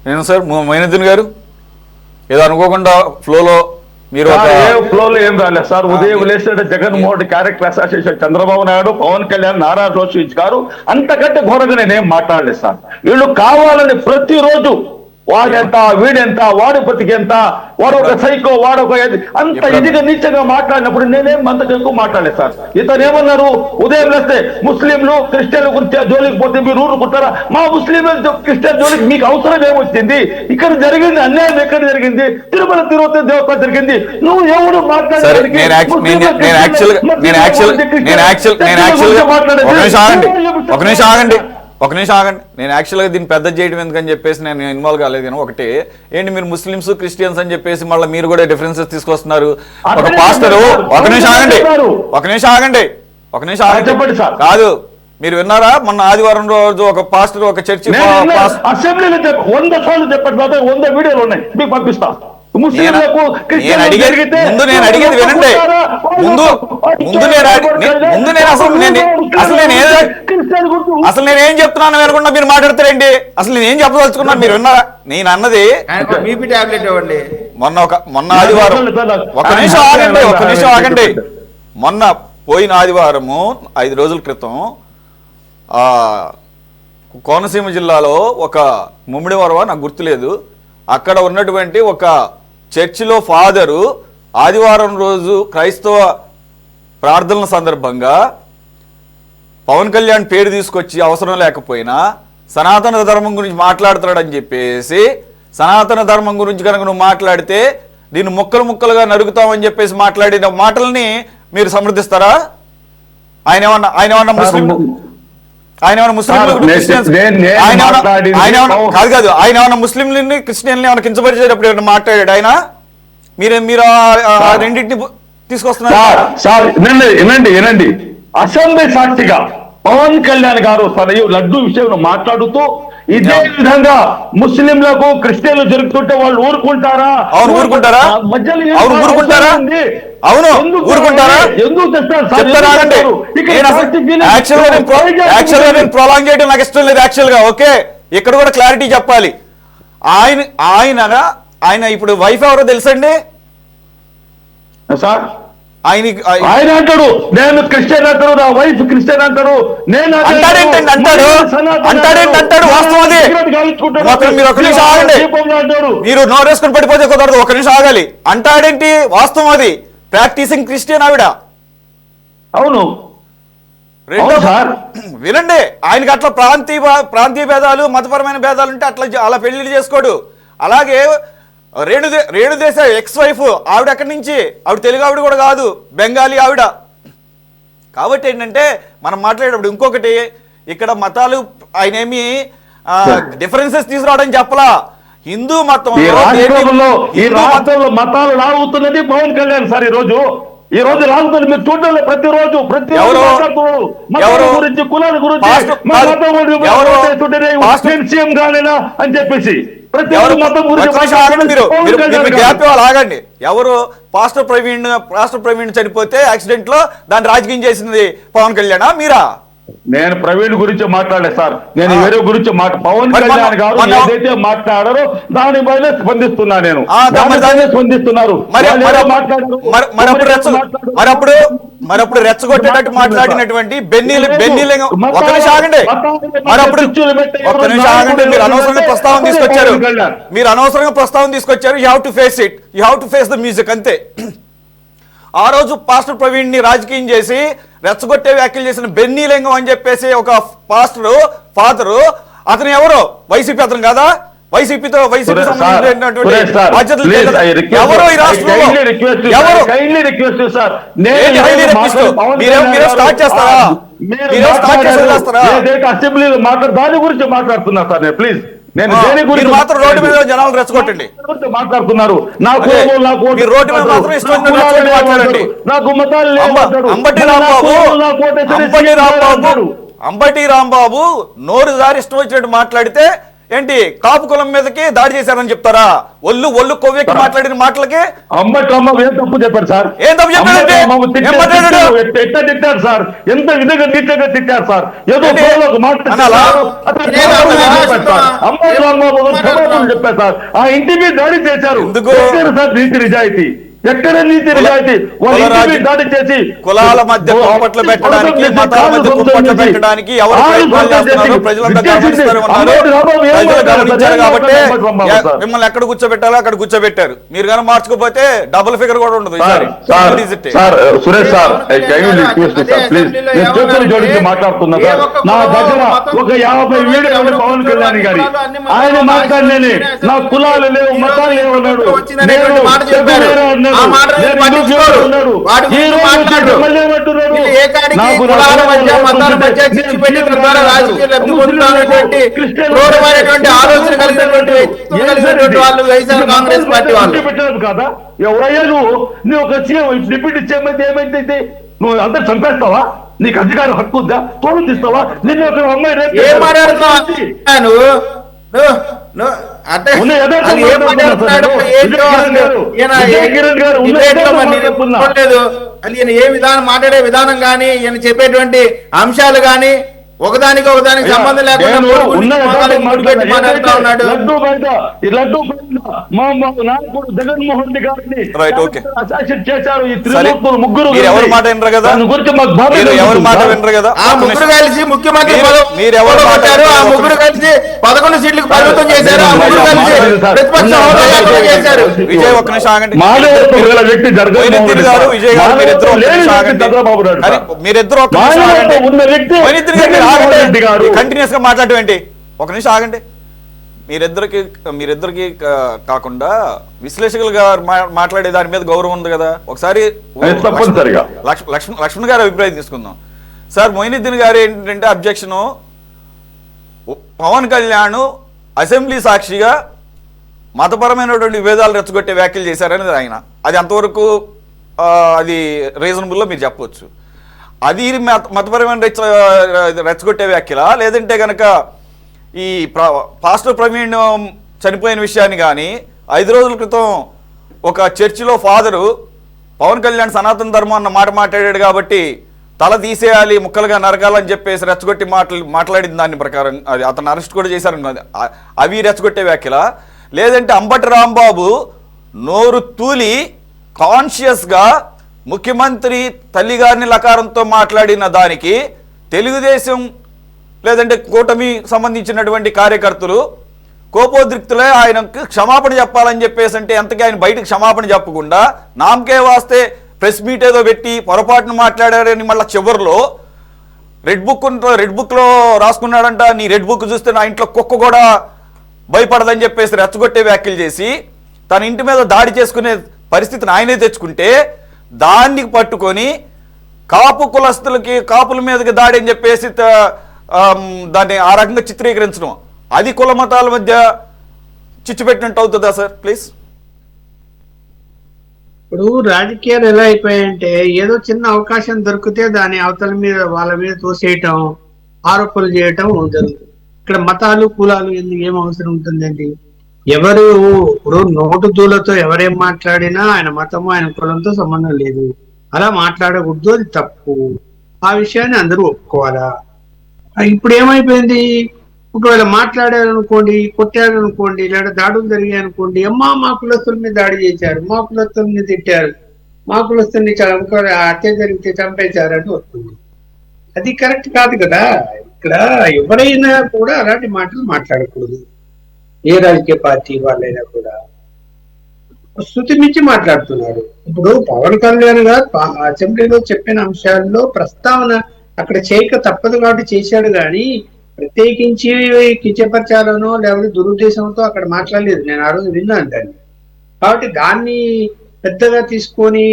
నేను సార్ మైనుద్దీన్ గారు ఏదో అనుకోకుండా ఫ్లోలో మీరు ఫ్లోలో ఏం రాలేదు సార్. ఉదయం లేస్తే జగన్మోహన్ రెడ్డి క్యారెక్టర్ అసోసియేషన్, చంద్రబాబు నాయుడు, పవన్ కళ్యాణ్, నారా రోషిత్ గారు అంతకంటే ఘోరంగా నేనేం మాట్లాడలేదు సార్. వీళ్ళు కావాలని ప్రతిరోజు వాడెంత, వీడెంత, వాడు బతికెంత, వాడు ఒక సైకో, వాడు ఒక అంత ఇదిగా నీచంగా మాట్లాడినప్పుడు నేనేం అంతకు ఎక్కువ మాట్లాడలేదు సార్. ఇతను ఏమన్నారు, ఉదయం లేస్తే ముస్లింలు క్రిస్టియన్ల గురించి జోలికి పోతే మీరు ఊరుకుంటారా? మా ముస్లింలు క్రిస్టియన్ జోలికి మీకు అవసరం ఏమొచ్చింది? ఇక్కడ జరిగింది అన్యాయం ఎక్కడ జరిగింది? తిరుపతి దేవత జరిగింది. నువ్వు ఎవరు మాట్లాడడానికి ఒక నిమిషం ఆగండి. నేను యాక్చువల్గా దీన్ని పెద్ద చేయడం ఎందుకని చెప్పేసి నేను ఇన్వాల్వ్ కాలేదు. కానీ ఒకటి ఏంటి, మీరు ముస్లిమ్స్ క్రిస్టియన్స్ అని చెప్పేసి మళ్ళీ మీరు కూడా డిఫరెన్సెస్ తీసుకొస్తున్నారు. ఒక పాస్టరు ఒక నిమిషం ఆగండి కాదు, మీరు విన్నారా మొన్న ఆదివారం రోజు ఒక పాస్టర్ ఒక చర్చి అసెంబ్లీలో 100 సార్లు చెప్పండి, 100 వీడియోలు ఉన్నాయి, మీకు పంపిస్తా. నేను అడిగేది వినండి. అసలు నేనేం చెప్తున్నాను వినకుండా మీరు మాట్లాడతారండి. అసలు నేనేం చెప్పదలుచుకున్నాను మీరు విన్నారా? నేను అన్నది మొన్న ఆదివారం, ఒక నిమిషం ఆగండి. మొన్న పోయిన ఆదివారము 5 రోజుల క్రితం కోనసీమ జిల్లాలో ఒక ముమ్మిడివరవ, నాకు గుర్తులేదు, అక్కడ ఉన్నటువంటి ఒక చర్చిలో ఫాదరు ఆదివారం రోజు క్రైస్తవ ప్రార్థనల సందర్భంగా పవన్ కళ్యాణ్ పేరు తీసుకొచ్చి అవసరం లేకపోయినా సనాతన ధర్మం గురించి మాట్లాడుతున్నాడని చెప్పేసి, సనాతన ధర్మం గురించి కనుక నువ్వు మాట్లాడితే దీన్ని ముక్కలుగా నరుగుతామని చెప్పేసి మాట్లాడిన మాటల్ని మీరు సమర్థిస్తారా? ఆయన ఏమన్నా ముస్లిం, ఆయన ఏమన్నా ముస్లింలని క్రిస్టియన్లు ఏమైనా కించపరిచేటప్పుడు ఏమైనా మాట్లాడాడు ఆయన? మీరు రెండింటిని తీసుకొస్తున్నారు సార్. వినండి, అసెంబ్లీ సాక్షిగా పవన్ కళ్యాణ్ గారు లడ్డూ విషయంలో మాట్లాడుతూ ఇదే విధంగా ముస్లింలకు క్రిస్టియన్లు జరుగుతుంటే వాళ్ళు ఊరుకుంటారా? అవును ఊరుకుంటారా? అవును ఊరుకుంటారా? ఎందుకు ప్రొలాంగ్ చేయడం నాకు ఇష్టం లేదు యాక్చువల్ గా. ఓకే, ఇక్కడ కూడా క్లారిటీ చెప్పాలి. ఆయన ఇప్పుడు వైఫ్ ఎవరో తెలుసండి సార్? ఆయన అంటాడు నేను క్రిస్టియన్ అంటాడు, నా వైఫ్ క్రిస్టియన్ అంటాడు. నేను మీరు నోరేసుకుని పడిపోతే కుదరదు. ఒక నిమిషం ఆగాలి. అంటాడేంటి? వాస్తవం అది. ప్రాక్టీసింగ్ క్రిస్టియన్ ఆవిడ. అవును సార్, వినండి, ఆయనకి అట్లా ప్రాంతీయ భేదాలు, మతపరమైన భేదాలు ఉంటే అలా పెళ్లిళ్ళు చేసుకోడు. అలాగే రేణుదేశాయ్ ఎక్స్ వైఫ్, ఆవిడ ఎక్కడి నుంచి? ఆవిడ తెలుగు ఆవిడ కూడా కాదు, బెంగాలీ ఆవిడ. కాబట్టి ఏంటంటే మనం మాట్లాడేటప్పుడు ఇంకొకటి, ఇక్కడ మతాలు ఆయన ఏమి డిఫరెన్సెస్ తీసుకురావడం చెప్పలా. హిందూ మతం మతాలు లాగుతున్నది పవన్ కళ్యాణ్ సార్. ఈ రోజు లాగుతుంది, మీరు చూడండి. ప్రతిరోజు గురించి, కులాల గురించి సీఎం గానేనా అని చెప్పేసి ఆగండి. ఎవరు? పాస్టర్ ప్రవీణ్ చనిపోతే యాక్సిడెంట్ లో దాన్ని రాజకీయం చేసింది పవన్ కళ్యాణ్ మీరా? నేను ప్రవీణ్ గురించి మాట్లాడలేదు సార్, నేను వేరే గురించి పవన్ కళ్యాణ్ గారు ఏదైతే మాట్లాడారో దానిపైన స్పందిస్తున్నా. నేను స్పందిస్తున్నారు. మరప్పుడు రెచ్చగొట్టేటట్టు మాట్లాడినటువంటి బెన్నీలింగం, ఒక నిమిషం ఆగండి. మీరు అనవసరంగా ప్రస్తావన తీసుకొచ్చారు. You have to face it, you have to face the music, అంతే. ఆ రోజు పాస్టర్ ప్రవీణ్ ని రాజకీయం చేసి రెచ్చగొట్టే వ్యాఖ్యలు చేసిన బెన్నీలింగం అని చెప్పేసి ఒక ఫాదరు, అతను ఎవరు? వైసీపీ అతను కదా? వైసీపీతో సంబంధించినటువంటి ఎవరు ఈ రాష్ట్రంలో? మీరే స్టార్ట్ చేస్తారా? అసెంబ్లీలో దాని గురించి మాట్లాడుతున్నా సార్ నేను. ప్లీజ్, నేను మీరు మాత్రం రోడ్డు మీద జనాలు రెచ్చగొట్టండి మాట్లాడుతున్నారు. అంబటి రాంబాబు నోరు జారి ఇష్టం వచ్చినట్టు మాట్లాడితే ఏంటి కాపు కులం మీదకి దాడి చేశారని చెప్తారా? ఒళ్ళు కొవ్వెక్కి మాట్లాడిన మాటలకి అమ్మకమ్మ ఏం తప్పు చెప్పారు సార్? ఏం తప్పు చెప్పారంటే ఎట్లా తిట్టారు సార్? ఎంత విధంగా నీట్గా తిట్టారు సార్? ఏదో చెప్పారు సార్. ఆ ఇంటి మీద దాడి చేశారు సార్. నీతి నిజాయితీ ఎక్కడ? నీతి నిజాయితీ దాడి చేసి కులాల మధ్య కుంపట్లు పెట్టడానికి, మతాల మధ్య కుంపట్లు పెట్టడానికి ఎవరు ప్రయత్నాలు చేస్తున్నారో ప్రజలంతా గమనిస్తారు ఉన్నారు. ప్రజలు గమనించారు కాబట్టి మిమ్మల్ని ఎక్కడ కూర్చోబెట్టాలో అక్కడ కూర్చోబెట్టారు. మీరు కానీ మార్చుకోకపోతే డబుల్ ఫిగర్ కూడా ఉండదు. సురేష్ సార్, జోడించి మాట్లాడుతున్నా సార్. నా దగ్గర ఒక 50 వీడియోలు పవన్ కళ్యాణ్ గారి ఆయన మాట్లాడినే నా కులాలు లేవు, మతాలు లేవు అన్నాడు. ఆలోచన కలిగినటువంటి వాళ్ళు వైఎస్ఆర్ కాంగ్రెస్ పార్టీ వాళ్ళు కదా. ఎవరయ్యా నువ్వు ఒక డిప్యూటీ చైర్మన్ ఏమైతే నువ్వు అందరు చంపేస్తావా? నీకు అధికారం హక్కు ఉందా? తోలు తీస్తావా? నిన్న ఒక అమ్మాయి ఏం మాట్లాడుతున్నావు? ఏ విధానం మాట్లాడే విధానం గాని ఈయన చెప్పేటువంటి అంశాలు గాని ఒకదానికి సంబంధం లేకుండా మాట్లాడుతూ ఉన్నాడు. జగన్మోహన్ రెడ్డి గారిని చేశారు ఈ త్రిమూర్తులు ముగ్గురు. ఎవరు మాట వినరు కదా? ఎవరు మాట వినరు కదా? ఆ ముగ్గురు కలిసి ముఖ్యమంత్రి పెట్టారు. ఆ ముగ్గురు కలిసి 11 సీట్లకు పరిమితం చేశారు. ఆ ముగ్గురు కలిసి ప్రతిపక్ష హోదా యాత్ర చేశారు. విజయ్ ఒక్క నిమిషం ఆగండి. వ్యక్తి గారు, విజయ్ గారు మీరిద్దరు ఉన్న వ్యక్తి కంటిన్యూస్ గా మాట్లాడటం ఏంటి? ఒక నిమిషం ఆగండి. మీరిద్దరికి కాకుండా విశ్లేషకులు గారు మాట్లాడే దాని మీద గౌరవం ఉంది కదా. ఒకసారి లక్ష్మణ్ గారి అభిప్రాయం తీసుకుందాం. సార్, మొయినుద్దీన్ గారు ఏంటంటే అబ్జెక్షను, పవన్ కళ్యాణ్ అసెంబ్లీ సాక్షిగా మతపరమైనటువంటి విభేదాలు రెచ్చగొట్టే వ్యాఖ్యలు చేశారనేది ఆయన. అది అంతవరకు అది రీజనబుల్లో మీరు చెప్పవచ్చు. అది మతపరమైన రెచ్చగొట్టే వ్యాఖ్యలా, లేదంటే కనుక ఈ పాస్టర్ ప్రవీణ్ చనిపోయిన విషయాన్ని కానీ 5 రోజుల క్రితం ఒక చర్చిలో ఫాదరు పవన్ కళ్యాణ్ సనాతన ధర్మం అన్న మాట మాట్లాడాడు కాబట్టి తల తీసేయాలి, ముక్కలుగా నరకాలని చెప్పేసి రెచ్చగొట్టి మాట్లాడిన దాని ప్రకారం అది అతను అరెస్ట్ కూడా చేశారన్నది. అవి రెచ్చగొట్టే వ్యాఖ్యలా, లేదంటే అంబటి రాంబాబు నోరు తూలి కాన్షియస్గా ముఖ్యమంత్రి తల్లిగారిని లకారంతో మాట్లాడిన దానికి తెలుగుదేశం లేదంటే కూటమి సంబంధించినటువంటి కార్యకర్తలు కోపోద్రిక్తులే ఆయనకు క్షమాపణ చెప్పాలని చెప్పేసి అంటే ఎంతకీ ఆయన బయటకు క్షమాపణ చెప్పకుండా నామకే వాస్తే ప్రెస్ మీట్ ఏదో పెట్టి పొరపాటును మాట్లాడారని మళ్ళీ చివరిలో రెడ్ బుక్లో రాసుకున్నాడంట. నీ రెడ్ బుక్ చూస్తే నా ఇంట్లో కుక్క కూడా భయపడదని చెప్పేసి రెచ్చగొట్టే వ్యాఖ్యలు చేసి తన ఇంటి మీద దాడి చేసుకునే పరిస్థితిని ఆయనే తెచ్చుకుంటే దాన్ని పట్టుకొని కాపు కులస్తులకి కాపుల మీదకి దాడి అని చెప్పేసి దాన్ని ఆ రకంగా చిత్రీకరించడం, అది కుల మతాల మధ్య చిచ్చు పెట్టినట్టు అవుతుందా సార్? ప్లీజ్. ఇప్పుడు రాజకీయాలు ఎలా అయిపోయాయంటే ఏదో చిన్న అవకాశం దొరికితే దాని అవతల మీద వాళ్ళ మీద తోసేయటం, ఆరోపణలు చేయటం జరుగుతుంది. ఇక్కడ మతాలు కులాలు ఎందుకు ఏం అవసరం ఉంటుందండి? ఎవరు ఇప్పుడు నోటు దూలతో ఎవరేం మాట్లాడినా ఆయన మతము ఆయన కులంతో సంబంధం లేదు. అలా మాట్లాడకూడదు, అది తప్పు. ఆ విషయాన్ని అందరూ ఒప్పుకోవాలా? ఇప్పుడు ఏమైపోయింది, ఒకవేళ మాట్లాడారనుకోండి, కొట్టారనుకోండి, లేదా దాడులు జరిగాయనుకోండి, అమ్మా మా కులస్తుల మీద దాడి చేశారు, మా కులస్తుల్ని తిట్టారు, మా కులస్తుల్ని హత్య జరిగితే చంపేశారు అని వస్తుంది. అది కరెక్ట్ కాదు కదా. ఇక్కడ ఎవరైనా కూడా అలాంటి మాటలు మాట్లాడకూడదు. ఏ రాజకీయ పార్టీ వాళ్ళైనా కూడా శృతి మించి మాట్లాడుతున్నారు. ఇప్పుడు పవన్ కళ్యాణ్ గారు అసెంబ్లీలో చెప్పిన అంశాల్లో ప్రస్తావన అక్కడ చేయక తప్పదు కాబట్టి చేశాడు, కానీ ప్రత్యేకించి కించపరచాలనో లేకపోతే దురుద్దేశంతో అక్కడ మాట్లాడలేదు. నేను ఆ రోజు విన్నాను దాన్ని. కాబట్టి దాన్ని పెద్దగా తీసుకొని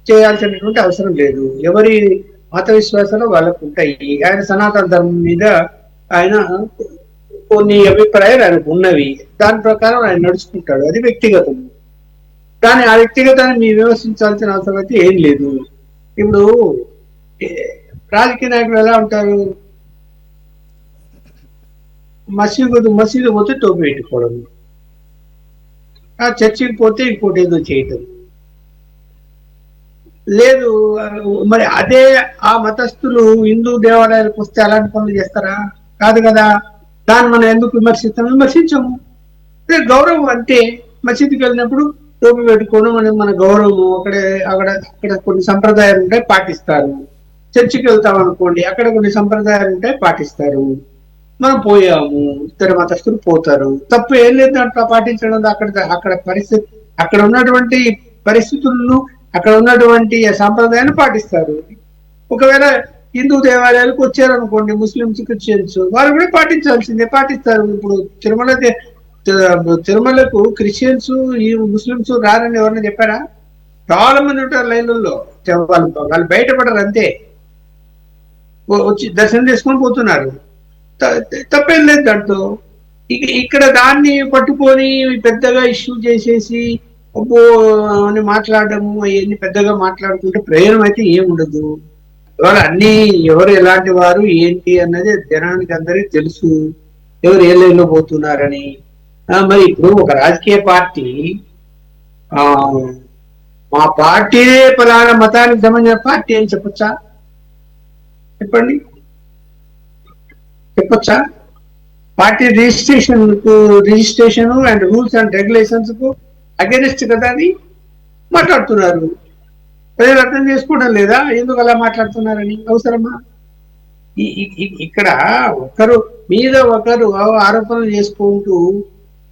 చేయాల్సినటువంటి అవసరం లేదు. ఎవరి మత విశ్వాసాలు వాళ్ళకు ఉంటాయి. ఆయన సనాతన ధర్మం మీద ఆయన కొన్ని అభిప్రాయాలు ఆయనకు ఉన్నవి, దాని ప్రకారం ఆయన నడుచుకుంటాడు. అది వ్యక్తిగతం. కానీ ఆ వ్యక్తిగతాన్ని మీరు విమర్శించాల్సిన అవసరం అయితే ఏం లేదు. ఇప్పుడు రాజకీయ నాయకులు ఎలా ఉంటారు? మసీదు పోతే టోపీ పెట్టుకోవడం, ఆ చర్చికి పోతే ఇంకోటి ఏదో చేయటం లేదు. మరి అదే ఆ మతస్థులు హిందూ దేవాలయాలకు వస్తే అలాంటి పనులు చేస్తారా? కాదు కదా. దాన్ని మనం ఎందుకు విమర్శించము. అదే గౌరవం అంటే మసీదుకి వెళ్ళినప్పుడు టోపీ పెట్టుకోవడం మన గౌరవము. అక్కడ కొన్ని సంప్రదాయాలు ఉంటాయి, పాటిస్తారు. చర్చికి వెళ్తాం అనుకోండి, అక్కడ కొన్ని సంప్రదాయాలు ఉంటాయి, పాటిస్తారు. మనం పోయాము, ఇతర మతస్థులు పోతారు, తప్పు ఏం లేదు దాంట్లో పాటించడం. అక్కడ పరిస్థితి, అక్కడ ఉన్నటువంటి పరిస్థితులను, అక్కడ ఉన్నటువంటి సంప్రదాయాన్ని పాటిస్తారు. ఒకవేళ హిందూ దేవాలయాలకు వచ్చారనుకోండి ముస్లింస్, క్రిస్టియన్స్, వాళ్ళు కూడా పాటిస్తారు. ఇప్పుడు తిరుమలకు క్రిస్టియన్స్ ఈ ముస్లింస్ రారని ఎవరైనా చెప్పారా? చాలా మంది ఉంటారు లైన్లలో, వాళ్ళు బయటపడరు, అంతే వచ్చి దర్శనం చేసుకొని పోతున్నారు. తప్పేం లేదు దాంట్లో. ఇక్కడ దాన్ని పట్టుకొని పెద్దగా ఇష్యూ చేసేసి అబ్బో అని మాట్లాడము, అవన్నీ పెద్దగా మాట్లాడుకుంటే ప్రయోజనం అయితే ఏముండదు. ఇవాళ అన్ని ఎవరు ఎలాంటి వారు ఏంటి అన్నది జనానికి అందరికీ తెలుసు, ఎవరు ఏ లైన్లో పోతున్నారని. మరి ఇప్పుడు ఒక రాజకీయ పార్టీ మా పార్టీనే ప్రధాన మతానికి సంబంధించిన పార్టీ అని చెప్పొచ్చా? చెప్పొచ్చా? Party registration and rules and regulations కు అగెనిస్ట్ కదా అని మాట్లాడుతున్నారు. ప్రజలు అర్థం చేసుకోవడం లేదా ఎందుకు అలా మాట్లాడుతున్నారని? అవసరమా? ఇక్కడ ఒకరు మీద ఒకరు ఆరోపణలు చేసుకుంటూ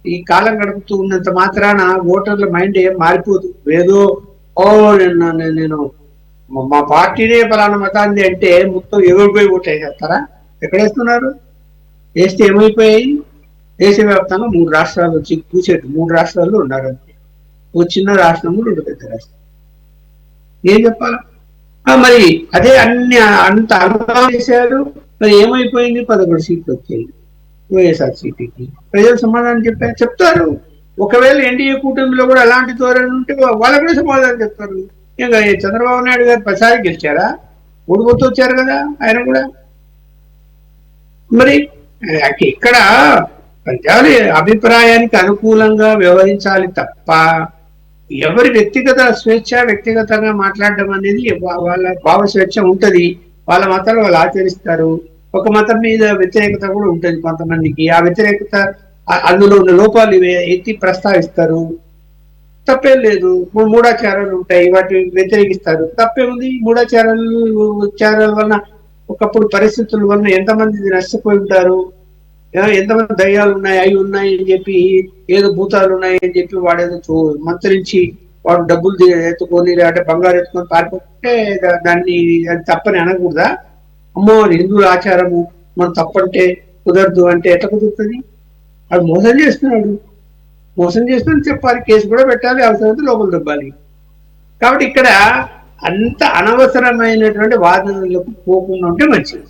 ఈ కాలం గడుపుతూ ఉన్నంత మాత్రాన ఓటర్ల మైండ్ ఏం మారిపోదు. ఏదో నేను మా పార్టీనే పలానా మతాంది అంటే మొత్తం ఎవరిపోయి ఓట్ వేసేస్తారా? ఎక్కడేస్తున్నారు? వేస్తే ఏమైపోయాయి? దేశవ్యాప్తంగా 3 రాష్ట్రాలు వచ్చి కూర్చేట్టు 3 రాష్ట్రాల్లో ఉన్నారు. ఓ చిన్న రాష్ట్రము, 2 పెద్ద రాష్ట్రం. ఏం చెప్పాలా? మరి అదే అంత అనుభవం చేశారు. మరి ఏమైపోయింది? 11 సీట్లు వచ్చాయి వైఎస్ఆర్సీపీకి. ప్రజలు సమాధానం చెప్తారు. ఒకవేళ ఎన్డీఏ కూటమిలో కూడా అలాంటి ధోరణి ఉంటే వాళ్ళకు కూడా సమాధానం చెప్తారు. ఇంకా చంద్రబాబు నాయుడు గారు 10 సార్లు గెలిచారా? 3 పొత్తు వచ్చారు కదా ఆయన కూడా. మరి ఇక్కడ ప్రజల అభిప్రాయానికి అనుకూలంగా వ్యవహరించాలి తప్ప ఎవరి వ్యక్తిగత స్వేచ్ఛ, వ్యక్తిగతంగా మాట్లాడడం అనేది వాళ్ళ భావ స్వేచ్ఛ ఉంటది. వాళ్ళ మతాలు వాళ్ళు ఆచరిస్తారు. ఒక మతం మీద వ్యతిరేకత కూడా ఉంటది కొంతమందికి. ఆ వ్యతిరేకత అందులో ఉన్న లోపాలు ఎత్తి ప్రస్తావిస్తారు. తప్పేం లేదు. మూఢాచారాలు ఉంటాయి, వాటిని వ్యతిరేకిస్తారు. తప్పేముంది? మూఢాచారాల వలన ఒకప్పుడు పరిస్థితుల వలన ఎంతమంది నష్టపోయి ఉంటారు, ఎంతమంది దయ్యాలు ఉన్నాయి, అవి ఉన్నాయి అని చెప్పి, ఏదో భూతాలు ఉన్నాయి అని చెప్పి వాడేదో మంత్రించి వాడు డబ్బులు ఎత్తుకొని లేదంటే బంగారు ఎత్తుకొని పారిపోతే దాన్ని అది తప్పని అనకూడదా? అమ్మో అది హిందువుల ఆచారము, మనం తప్పంటే కుదరదు అంటే ఎట్లా కుదురుతుంది? అది మోసం చేస్తున్నాడు చెప్పాలి, కేసు కూడా పెట్టాలి, అవసరమైతే లోపల దొబ్బాలి. కాబట్టి ఇక్కడ అంత అనవసరమైనటువంటి వాదనలకు పోకుండా ఉంటే మంచిది.